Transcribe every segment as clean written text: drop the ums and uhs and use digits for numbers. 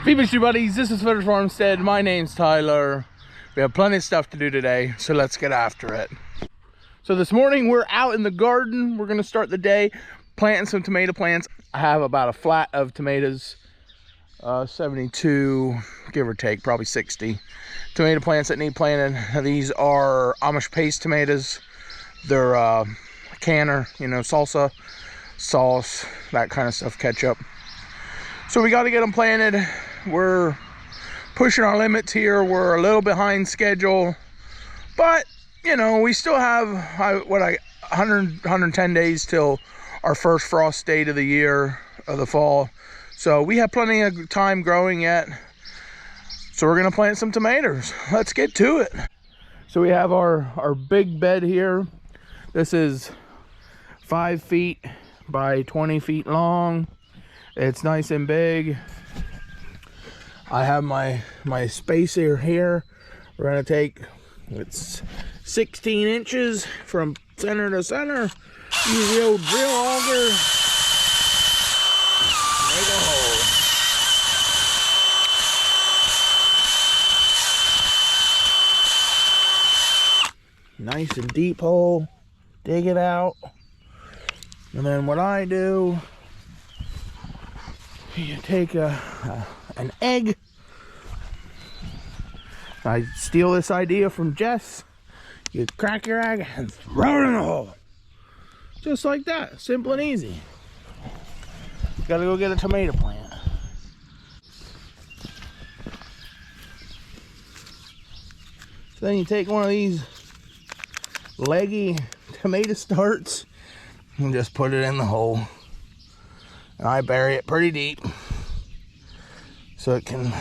Feebishy buddies, this is Fitters Farmstead. My name's Tyler. We have plenty of stuff to do today, so let's get after it. So this morning we're out in the garden. We're gonna start the day planting some tomato plants. I have about a flat of tomatoes, 72, give or take, probably 60 tomato plants that need planted. These are Amish paste tomatoes. They're canner, you know, salsa, sauce, that kind of stuff, ketchup. So we got to get them planted. We're pushing our limits here. We're a little behind schedule, but you know, we still have 110 days till our first frost date of the year, of the fall. So we have plenty of time growing yet. So we're gonna plant some tomatoes. Let's get to it. So we have our big bed here. This is 5 feet by 20 feet long. It's nice and big. I have my spacer here. We're gonna take, it's 16 inches from center to center. Use the old drill auger. Make a hole. Nice and deep hole. Dig it out. And then what I do, you take an egg. I steal this idea from Jess. You crack your egg and throw it in the hole. Just like that, simple and easy. Gotta go get a tomato plant. So then you take one of these leggy tomato starts and just put it in the hole. And I bury it pretty deep so it can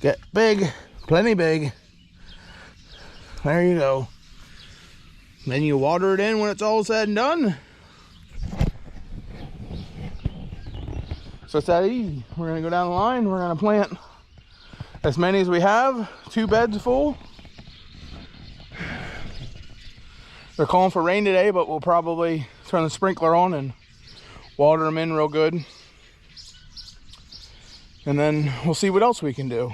get big, plenty big. There you go. Then you water it in when it's all said and done. So it's that easy. We're gonna go down the line. We're gonna plant as many as we have. 2 beds full. They're calling for rain today, but we'll probably turn the sprinkler on and water them in real good. And then we'll see what else we can do.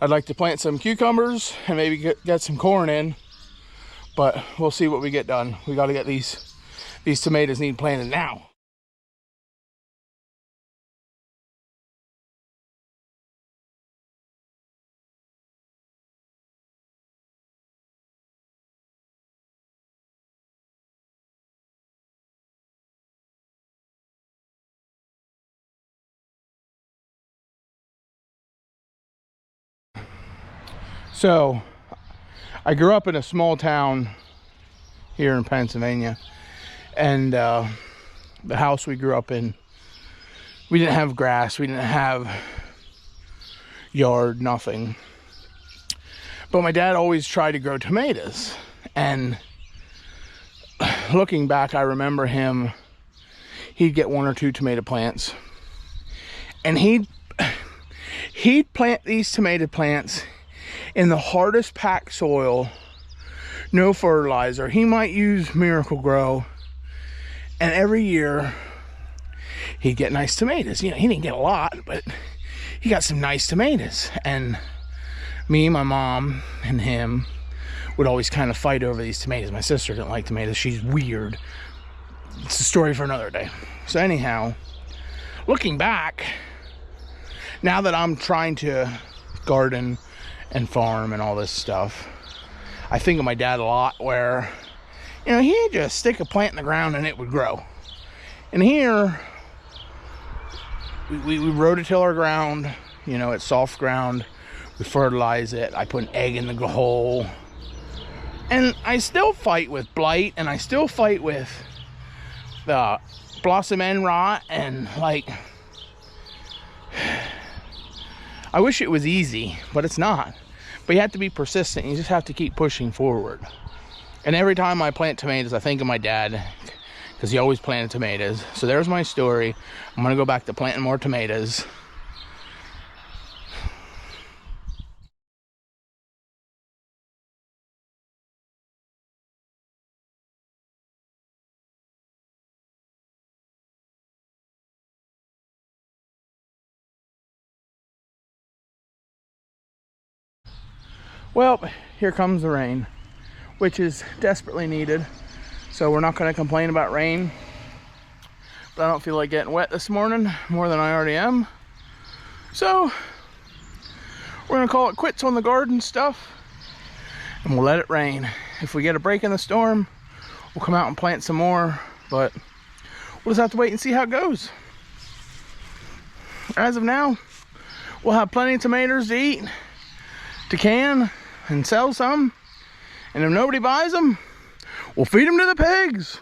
I'd like to plant some cucumbers and maybe get some corn in, but we'll see what we get done. We got to get these tomatoes need planted now. So I grew up in a small town here in Pennsylvania, and the house we grew up in, we didn't have grass, we didn't have yard, nothing. But my dad always tried to grow tomatoes, and looking back, I remember he'd get 1 or 2 tomato plants, and he'd plant these tomato plants in the hardest packed soil, no fertilizer. He might use Miracle Grow, and every year he'd get nice tomatoes. You know, he didn't get a lot, but he got some nice tomatoes. And me, my mom, and him would always kind of fight over these tomatoes. My sister didn't like tomatoes. She's weird. It's a story for another day. So anyhow, looking back, now that I'm trying to garden and farm and all this stuff, I think of my dad a lot, where, you know, he'd just stick a plant in the ground and it would grow. And here we rototill our ground, you know, it's soft ground, we fertilize it, I put an egg in the hole, and I still fight with blight, and I still fight with the blossom end rot, and like, I wish it was easy, but it's not. But you have to be persistent. You just have to keep pushing forward. And every time I plant tomatoes, I think of my dad, because he always planted tomatoes. So there's my story. I'm gonna go back to planting more tomatoes. Well, here comes the rain, which is desperately needed. So we're not gonna complain about rain, but I don't feel like getting wet this morning more than I already am. So we're gonna call it quits on the garden stuff and we'll let it rain. If we get a break in the storm, we'll come out and plant some more, but we'll just have to wait and see how it goes. As of now, we'll have plenty of tomatoes to eat, to can and sell some, and if nobody buys them, we'll feed them to the pigs.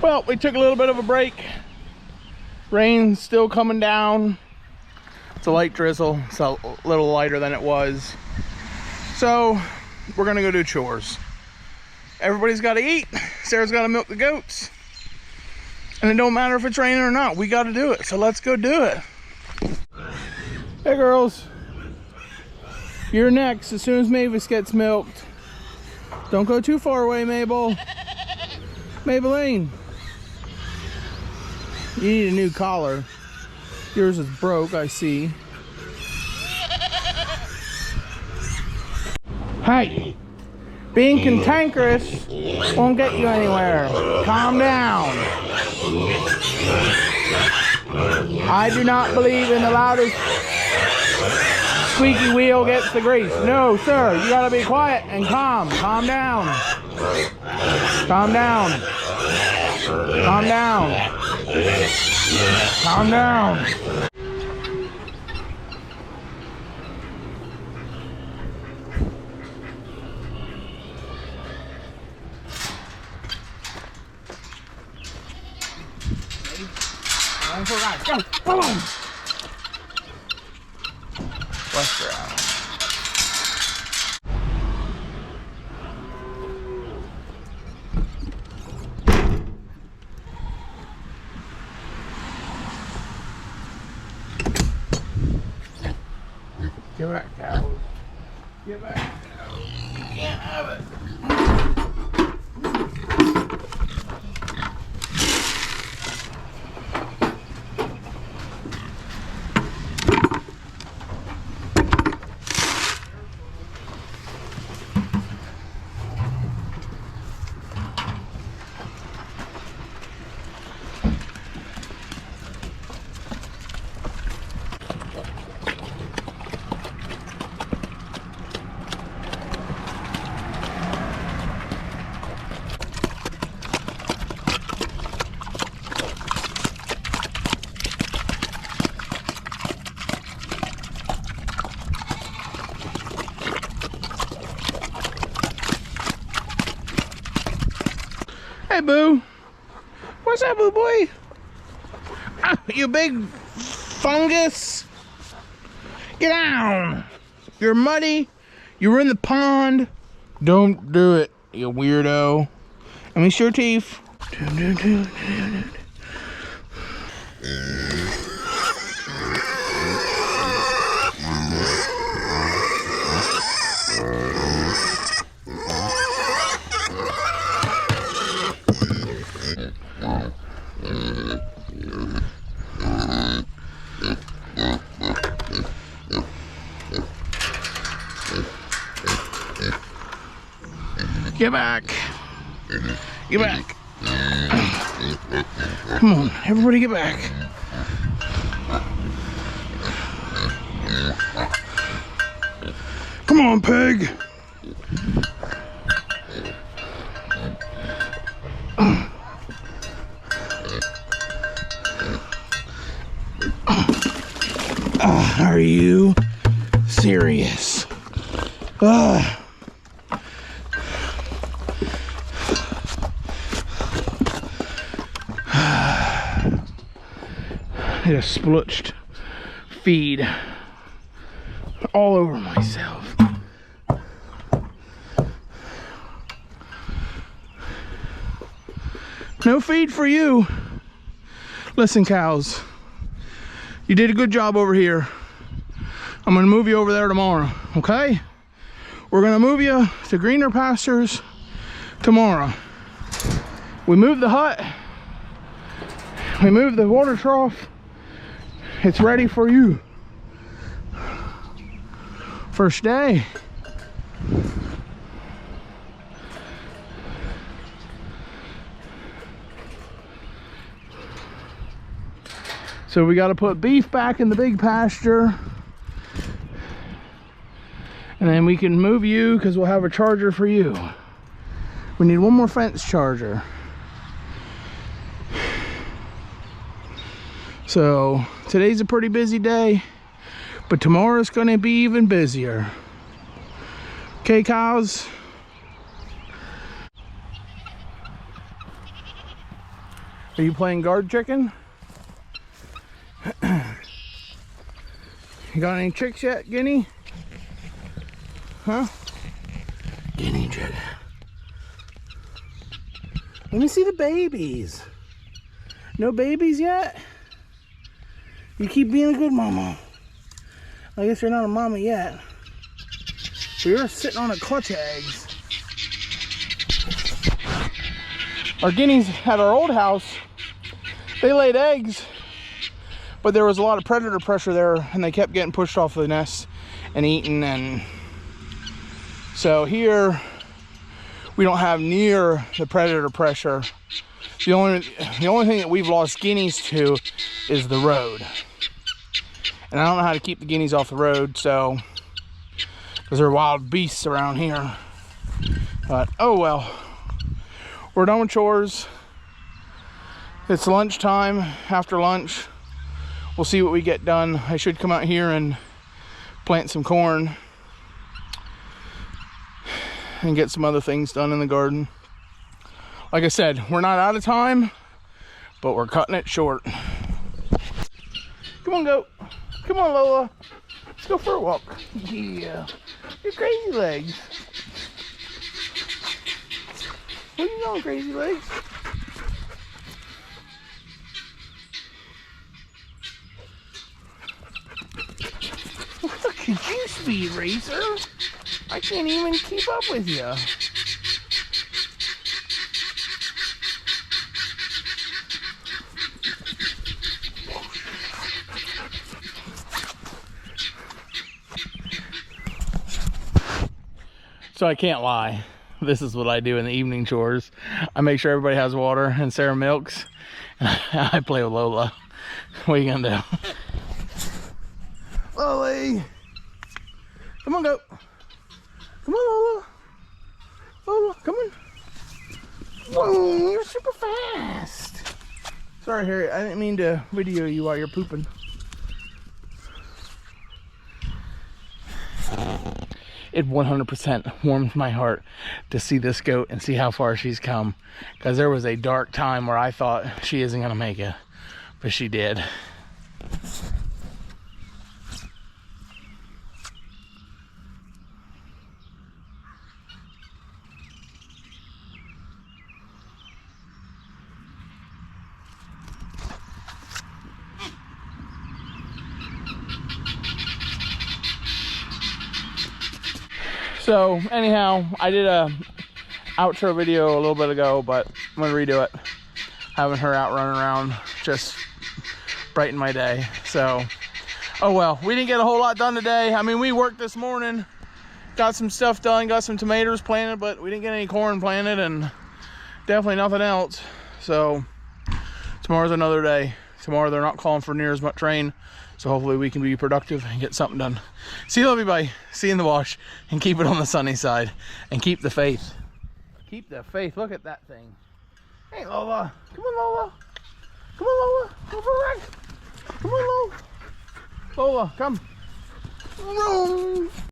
Well, we took a little bit of a break. Rain's still coming down. It's a light drizzle. It's a little lighter than it was. So we're gonna go do chores. Everybody's gotta eat. Sarah's gotta milk the goats. And it don't matter if it's raining or not. We gotta do it. So let's go do it. Hey girls. You're next as soon as Mavis gets milked. Don't go too far away, Mabel. Maybelline. You need a new collar. Yours is broke, I see. Hey, being cantankerous won't get you anywhere. Calm down. I do not believe in the loudest squeaky wheel gets the grease. No, sir, you gotta be quiet and calm. Calm down. Calm down. Calm down. Calm down. Go, come on. West Round. Get back, cows. Get back, cows. You can't have it. Hey, boo. What's up, boo boy? Ah, you big fungus. Get down. You're muddy. You were in the pond. Don't do it, you weirdo. Let me see your teeth. Get back. Get back. Come on, everybody get back. Come on, pig. Are you serious? I just splutched feed all over myself. No feed for you. Listen, cows, you did a good job over here. I'm gonna move you over there tomorrow, okay? We're gonna move you to greener pastures tomorrow. We moved the hut. We moved the water trough. It's ready for you. First day. So we got to put beef back in the big pasture. And then we can move you because we'll have a charger for you. We need one more fence charger. So today's a pretty busy day, but tomorrow's going to be even busier. Okay, cows? Are you playing guard chicken? You got any chicks yet, Guinea? Huh? Guinea chicken. Let me see the babies. No babies yet? You keep being a good mama. I guess you're not a mama yet. But you're sitting on a clutch of eggs. Our guineas at our old house, they laid eggs, but there was a lot of predator pressure there and they kept getting pushed off the nest and eaten. And so here we don't have near the predator pressure. The only thing that we've lost guineas to is the road. And I don't know how to keep the guineas off the road, so, because they're wild beasts around here. But oh well. We're done with chores. It's lunchtime. After lunch, we'll see what we get done. I should come out here and plant some corn and get some other things done in the garden. Like I said, we're not out of time, but we're cutting it short. Come on, goat. Come on, Lola. Let's go for a walk. Yeah. Your crazy legs. Where you going, crazy legs? Look at you, Speed Racer. I can't even keep up with you. So I can't lie. This is what I do in the evening chores. I make sure everybody has water and Sarah milks. And I play with Lola. What are you gonna do? Lily! Come on, go. Come on, Lola. Lola, come on. Whoa, you're super fast. Sorry, Harry. I didn't mean to video you while you're pooping. It 100% warms my heart to see this goat and see how far she's come. Because there was a dark time where I thought she isn't going to make it. But she did. So anyhow, I did a outro video a little bit ago, but I'm gonna redo it. Having her out running around just brightened my day. So, oh well, we didn't get a whole lot done today. I mean, we worked this morning, got some stuff done, got some tomatoes planted, but we didn't get any corn planted and definitely nothing else. So tomorrow's another day. Tomorrow they're not calling for near as much rain. So hopefully we can be productive and get something done. See you, everybody. See you in the wash. And keep it on the sunny side. And keep the faith. Keep the faith. Look at that thing. Hey, Lola. Come on, Lola. Come on, Lola. Go for a ride. Come on, Lola. Lola, come.